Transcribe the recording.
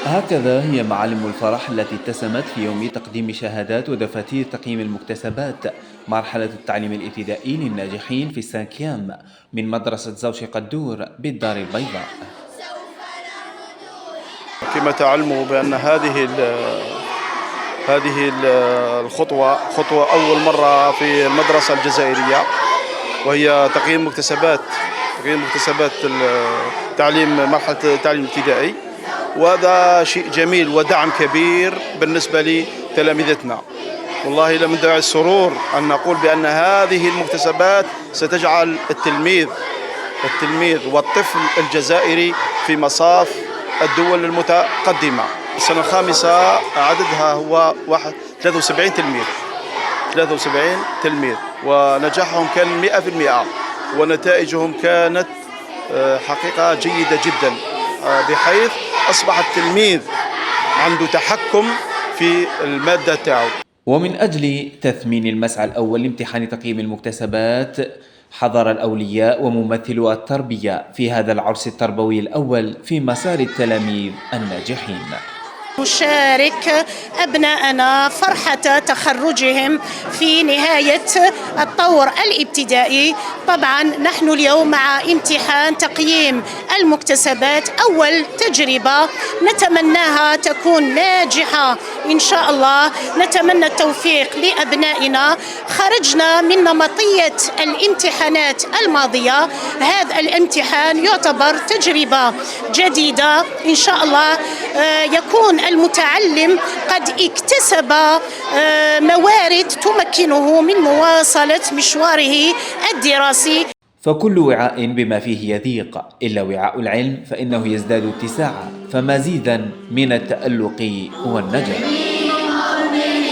هكذا هي معالم الفرح التي اتسمت في يوم تقديم شهادات ودفاتير تقييم المكتسبات مرحلة التعليم الابتدائي للناجحين في السانكيام من مدرسة زوجي قدور بالدار البيضاء. كما تعلموا بأن هذه الخطوة خطوة أول مرة في المدرسة الجزائرية، وهي تقييم مكتسبات التعليم مرحلة التعليم الابتدائي، وهذا شيء جميل ودعم كبير بالنسبة لتلامذتنا. والله لمن داعي السرور أن نقول بأن هذه المكتسبات ستجعل التلميذ والطفل الجزائري في مصاف الدول المتقدمة. السنة الخامسة عددها هو 73 تلميذ، ونجاحهم كان 100%، ونتائجهم كانت حقيقة جيدة جدا، بحيث أصبح التلميذ عنده تحكم في المادة تاعو. ومن أجل تثمين المسعى الأول لامتحان تقييم المكتسبات حضر الأولياء وممثلو التربية في هذا العرس التربوي الأول في مسار التلاميذ الناجحين. نشارك أبناءنا فرحة تخرجهم في نهاية الطور الابتدائي. طبعا نحن اليوم مع امتحان تقييم المكتسبات، أول تجربة نتمناها تكون ناجحة إن شاء الله. نتمنى التوفيق لأبنائنا. خرجنا من نمطية الامتحانات الماضية، هذا الامتحان يعتبر تجربة جديدة إن شاء الله. يكون المتعلم قد اكتسب موارد تمكنه من مواصلة مشواره الدراسي. فكل وعاء بما فيه يضيق إلا وعاء العلم فإنه يزداد اتساعا، فمزيدا من التألق والنجاح.